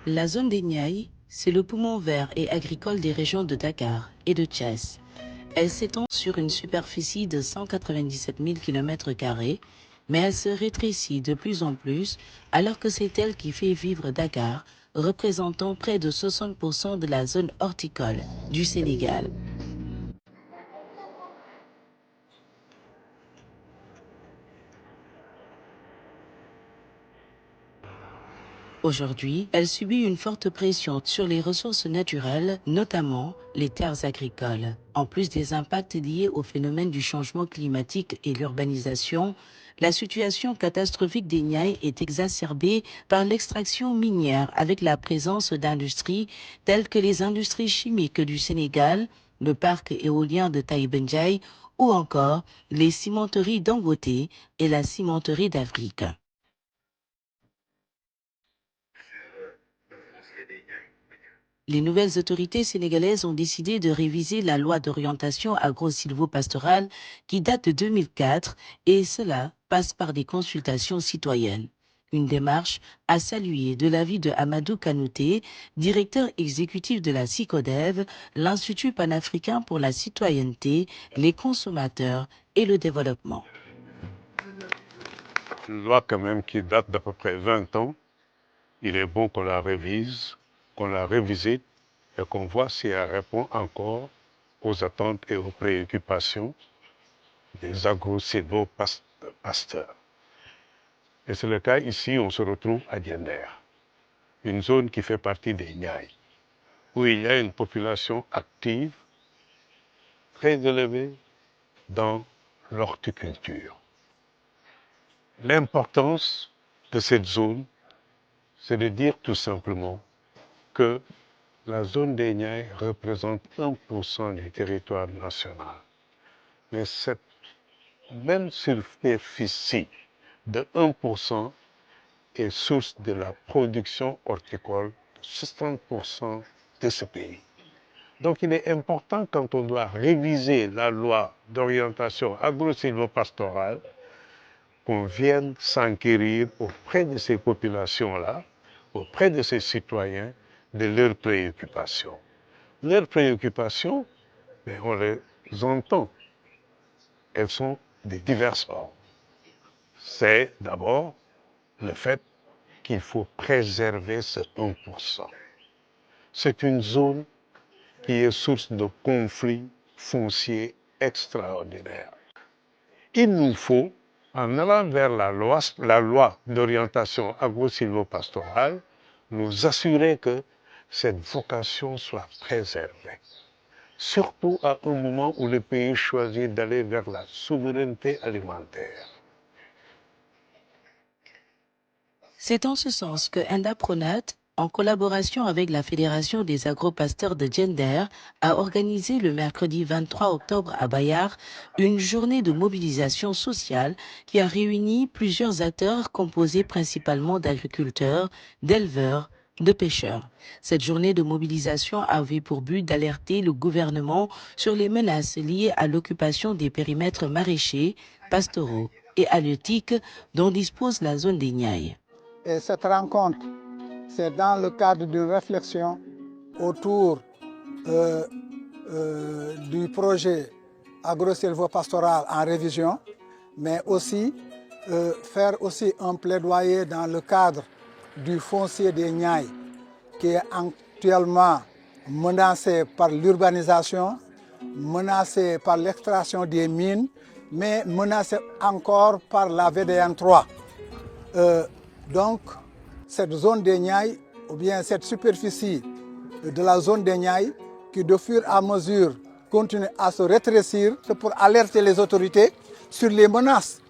La zone des Niayes, c'est le poumon vert et agricole des régions de Dakar et de Thiès. Elle s'étend sur une superficie de 197 000 km², mais elle se rétrécit de plus en plus alors que c'est elle qui fait vivre Dakar, représentant près de 60% de la zone horticole du Sénégal. Aujourd'hui, elle subit une forte pression sur les ressources naturelles, notamment les terres agricoles. En plus des impacts liés au phénomène du changement climatique et l'urbanisation, la situation catastrophique des Niayes est exacerbée par l'extraction minière avec la présence d'industries telles que les industries chimiques du Sénégal, le parc éolien de Taïbenjaï ou encore les cimenteries Dangote et la cimenterie d'Afrique. Les nouvelles autorités sénégalaises ont décidé de réviser la loi d'orientation agro-silvopastorale qui date de 2004 et cela passe par des consultations citoyennes. Une démarche à saluer de l'avis de Amadou Kanouté, directeur exécutif de la CICODEV, l'Institut panafricain pour la citoyenneté, les consommateurs et le développement. Une loi quand même qui date d'à peu près 20 ans. Il est bon qu'on la révise, qu'on la revisite et qu'on voit si elle répond encore aux attentes et aux préoccupations des agro-silvopasteurs. Et c'est le cas ici, on se retrouve à Diender, une zone qui fait partie des Niayes, où il y a une population active, très élevée dans l'horticulture. L'importance de cette zone, c'est de dire tout simplement que la zone des Niayes représente 1% du territoire national. Mais cette même superficie de 1% est source de la production horticole de 60% de ce pays. Donc il est important, quand on doit réviser la loi d'orientation agro-silvopastorale, qu'on vienne s'enquérir auprès de ces populations-là, auprès de ces citoyens, de leurs préoccupations. Leurs préoccupations, on les entend. Elles sont de divers ordres. C'est d'abord le fait qu'il faut préserver ce 1%. C'est une zone qui est source de conflits fonciers extraordinaires. Il nous faut, en allant vers la loi d'orientation agro-silvopastorale, nous assurer que cette vocation soit préservée. Surtout à un moment où le pays choisit d'aller vers la souveraineté alimentaire. C'est en ce sens que Indapronat, en collaboration avec la Fédération des agro-pasteurs de Diender, a organisé le mercredi 23 octobre à Bayard une journée de mobilisation sociale qui a réuni plusieurs acteurs composés principalement d'agriculteurs, d'éleveurs, de pêcheurs. Cette journée de mobilisation avait pour but d'alerter le gouvernement sur les menaces liées à l'occupation des périmètres maraîchers, pastoraux et halieutiques dont dispose la zone des Niayes. Et cette rencontre, c'est dans le cadre d'une réflexion autour du projet agro-silvopastoral en révision, mais aussi faire aussi un plaidoyer dans le cadre du foncier des Niayes, qui est actuellement menacé par l'urbanisation, menacé par l'extraction des mines, mais menacé encore par la VDN 3. Donc, cette zone des Niayes, ou bien cette superficie de la zone des Niayes, qui de fur et à mesure continue à se rétrécir, c'est pour alerter les autorités sur les menaces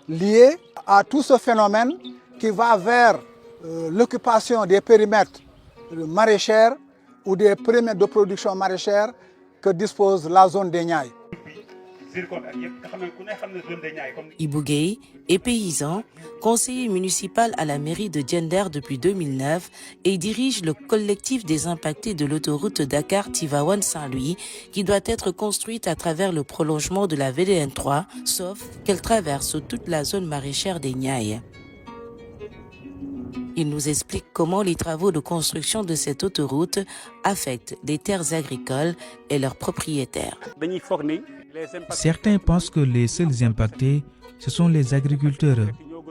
liées à tout ce phénomène qui va vers l'occupation des périmètres maraîchers ou des périmètres de production maraîchère que dispose la zone des Niayes. Ibou Gueye est paysan, conseiller municipal à la mairie de Diender depuis 2009 et dirige le collectif des impactés de l'autoroute Dakar-Tivaouane-Saint-Louis qui doit être construite à travers le prolongement de la VDN 3, sauf qu'elle traverse toute la zone maraîchère des Niayes. Il nous explique comment les travaux de construction de cette autoroute affectent les terres agricoles et leurs propriétaires. Certains pensent que les seuls impactés, ce sont les agriculteurs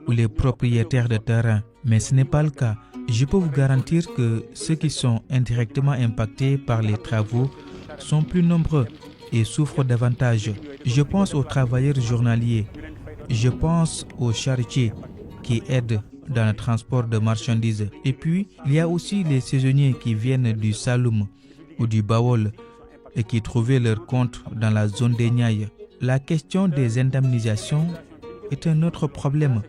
ou les propriétaires de terrain, mais ce n'est pas le cas. Je peux vous garantir que ceux qui sont indirectement impactés par les travaux sont plus nombreux et souffrent davantage. Je pense aux travailleurs journaliers, je pense aux charretiers qui aident dans le transport de marchandises. Et puis, il y a aussi les saisonniers qui viennent du Saloum ou du Bawol et qui trouvaient leur compte dans la zone des Niayes. La question des indemnisations est un autre problème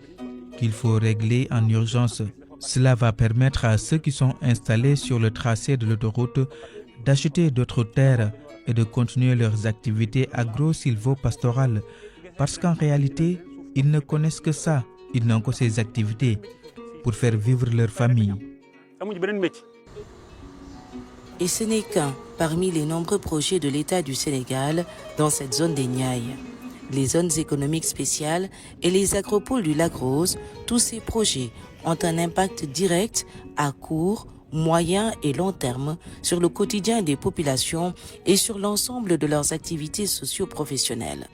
qu'il faut régler en urgence. Cela va permettre à ceux qui sont installés sur le tracé de l'autoroute d'acheter d'autres terres et de continuer leurs activités agro-silvo-pastorales. Parce qu'en réalité, ils ne connaissent que ça. Ils n'ont que ces activités pour faire vivre leur famille. Et ce n'est qu'un parmi les nombreux projets de l'État du Sénégal dans cette zone des Niayes. Les zones économiques spéciales et les agropoles du Lac Rose, tous ces projets ont un impact direct à court, moyen et long terme sur le quotidien des populations et sur l'ensemble de leurs activités socio-professionnelles.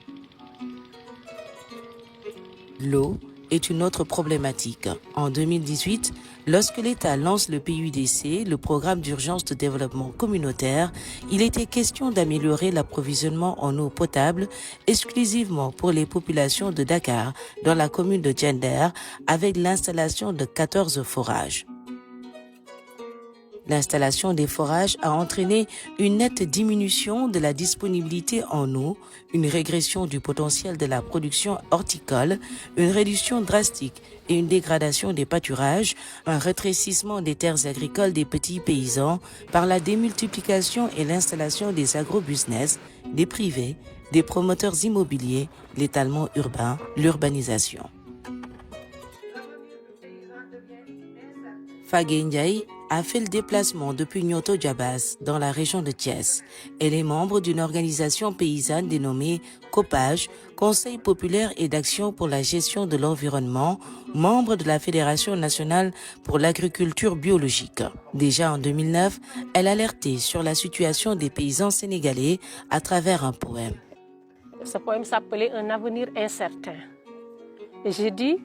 L'eau est une autre problématique. En 2018, lorsque l'État lance le PUDC, le programme d'urgence de développement communautaire, il était question d'améliorer l'approvisionnement en eau potable exclusivement pour les populations de Dakar, dans la commune de Diender, avec l'installation de 14 forages. L'installation des forages a entraîné une nette diminution de la disponibilité en eau, une régression du potentiel de la production horticole, une réduction drastique et une dégradation des pâturages, un rétrécissement des terres agricoles des petits paysans par la démultiplication et l'installation des agrobusiness, des privés, des promoteurs immobiliers, l'étalement urbain, l'urbanisation. Fagué Ndiaye a fait le déplacement depuis Nyoto Djabas dans la région de Thiès. Elle est membre d'une organisation paysanne dénommée COPAGE, Conseil populaire et d'action pour la gestion de l'environnement, membre de la Fédération nationale pour l'agriculture biologique. Déjà en 2009, elle alertait sur la situation des paysans sénégalais à travers un poème. Ce poème s'appelait « Un avenir incertain ». Et j'ai dit,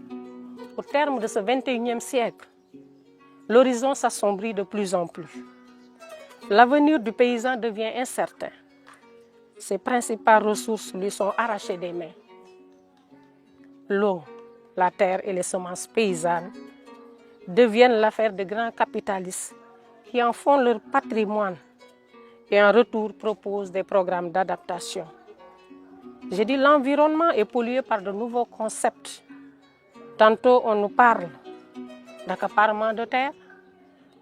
au terme de ce 21e siècle, l'horizon s'assombrit de plus en plus. L'avenir du paysan devient incertain. Ses principales ressources lui sont arrachées des mains. L'eau, la terre et les semences paysannes deviennent l'affaire de grands capitalistes qui en font leur patrimoine et en retour proposent des programmes d'adaptation. J'ai dit l'environnement est pollué par de nouveaux concepts. Tantôt on nous parle d'accaparement de terre,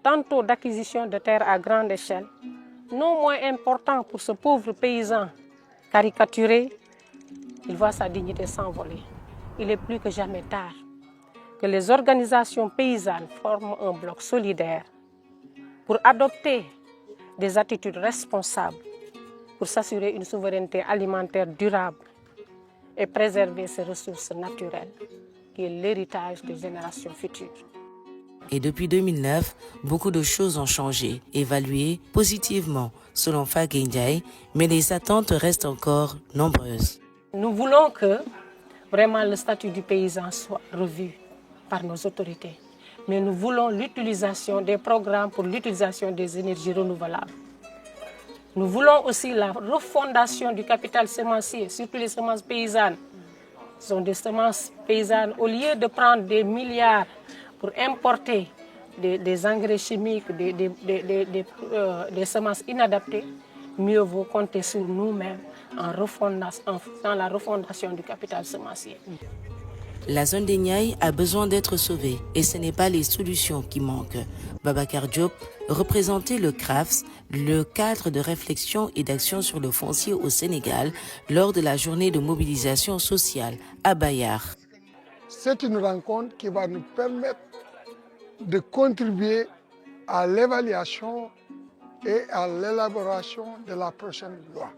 tantôt d'acquisition de terre à grande échelle, non moins important pour ce pauvre paysan caricaturé. Il voit sa dignité s'envoler. Il est plus que jamais tard que les organisations paysannes forment un bloc solidaire pour adopter des attitudes responsables, pour s'assurer une souveraineté alimentaire durable et préserver ses ressources naturelles, qui est l'héritage des générations futures. Et depuis 2009, beaucoup de choses ont changé, évaluées positivement selon Fagué Ndiaye, mais les attentes restent encore nombreuses. Nous voulons que vraiment le statut du paysan soit revu par nos autorités, mais nous voulons l'utilisation des programmes pour l'utilisation des énergies renouvelables. Nous voulons aussi la refondation du capital sémencier, surtout les semences paysannes. Ce sont des semences paysannes, au lieu de prendre des milliards pour importer des engrais chimiques, des semences inadaptées, mieux vaut compter sur nous-mêmes en faisant la refondation du capital sémencier. La zone des Niayes a besoin d'être sauvée et ce n'est pas les solutions qui manquent. Babacar Diop représentait le CRAFS, le cadre de réflexion et d'action sur le foncier au Sénégal, lors de la journée de mobilisation sociale à Bayar. C'est une rencontre qui va nous permettre de contribuer à l'évaluation et à l'élaboration de la prochaine loi.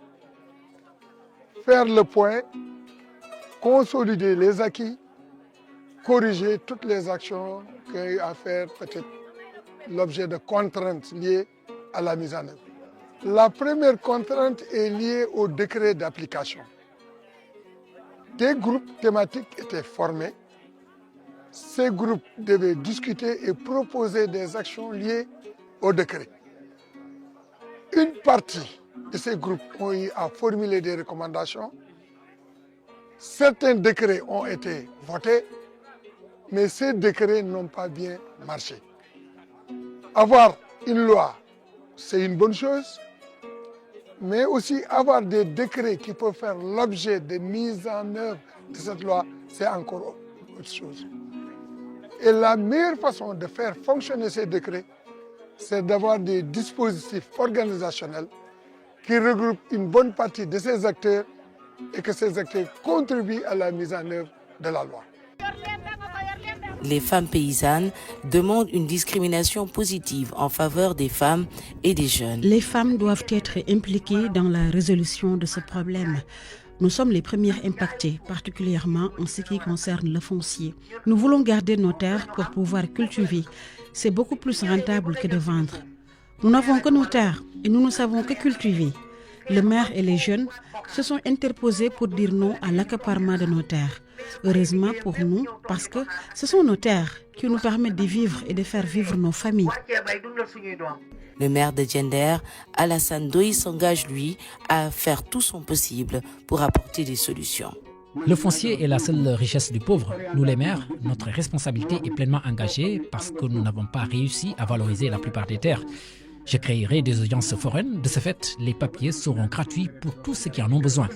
Faire le point, consolider les acquis, corriger toutes les actions qui ont à faire peut-être l'objet de contraintes liées à la mise en œuvre. La première contrainte est liée au décret d'application. Des groupes thématiques étaient formés. Ces groupes devaient discuter et proposer des actions liées au décret. Une partie de ces groupes ont eu à formuler des recommandations. Certains décrets ont été votés, mais ces décrets n'ont pas bien marché. Avoir une loi, c'est une bonne chose, mais aussi avoir des décrets qui peuvent faire l'objet de mise en œuvre de cette loi, c'est encore autre chose. Et la meilleure façon de faire fonctionner ces décrets, c'est d'avoir des dispositifs organisationnels qui regroupent une bonne partie de ces acteurs et que ces acteurs contribuent à la mise en œuvre de la loi. Les femmes paysannes demandent une discrimination positive en faveur des femmes et des jeunes. Les femmes doivent être impliquées dans la résolution de ce problème. Nous sommes les premières impactées, particulièrement en ce qui concerne le foncier. Nous voulons garder nos terres pour pouvoir cultiver. C'est beaucoup plus rentable que de vendre. Nous n'avons que nos terres et nous ne savons que cultiver. Le maire et les jeunes se sont interposés pour dire non à l'accaparement de nos terres. Heureusement pour nous, parce que ce sont nos terres qui nous permettent de vivre et de faire vivre nos familles. Le maire de Diender, Alassane Doy, s'engage, lui, à faire tout son possible pour apporter des solutions. Le foncier est la seule richesse du pauvre. Nous les maires, notre responsabilité est pleinement engagée parce que nous n'avons pas réussi à valoriser la plupart des terres. Je créerai des audiences foraines. De ce fait, les papiers seront gratuits pour tous ceux qui en ont besoin.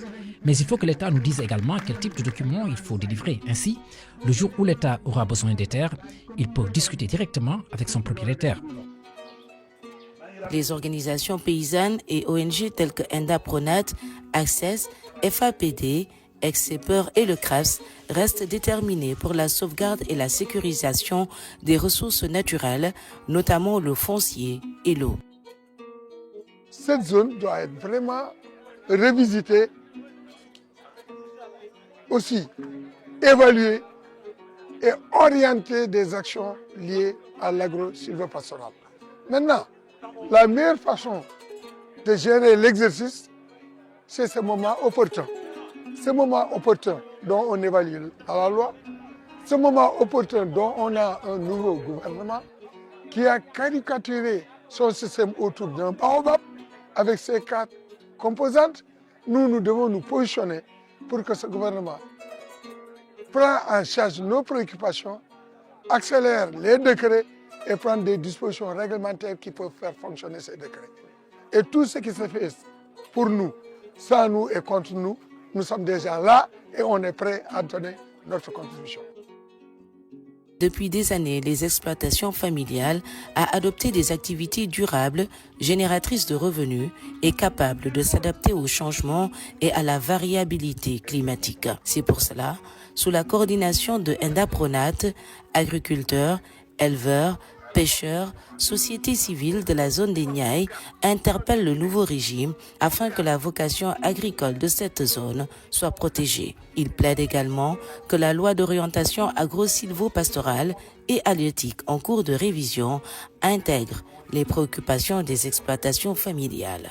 Mais il faut que l'État nous dise également quel type de documents il faut délivrer. Ainsi, le jour où l'État aura besoin des terres, il peut discuter directement avec son propriétaire. Les organisations paysannes et ONG telles que Enda Pronat, Access, FAPD, Ex-Cepeur et le CRAFS restent déterminés pour la sauvegarde et la sécurisation des ressources naturelles, notamment le foncier et l'eau. Cette zone doit être vraiment revisitée, aussi évaluer et orienter des actions liées à l'agro-sylvo-pastoral. Maintenant, la meilleure façon de gérer l'exercice, c'est ce moment opportun. Ce moment opportun dont on évalue la loi, ce moment opportun dont on a un nouveau gouvernement qui a caricaturé son système autour d'un baobab avec ses 4 composantes. Nous devons nous positionner pour que ce gouvernement prenne en charge nos préoccupations, accélère les décrets et prenne des dispositions réglementaires qui peuvent faire fonctionner ces décrets. Et tout ce qui se fait pour nous, sans nous et contre nous, nous sommes déjà là et on est prêt à donner notre contribution. Depuis des années, les exploitations familiales ont adopté des activités durables, génératrices de revenus et capables de s'adapter aux changements et à la variabilité climatique. C'est pour cela, sous la coordination de Enda Pronat, agriculteurs, éleveurs, pêcheurs, société civile de la zone des Niayes interpellent le nouveau régime afin que la vocation agricole de cette zone soit protégée. Ils plaident également que la loi d'orientation agro-sylvo-pastorale et halieutique en cours de révision intègre les préoccupations des exploitations familiales.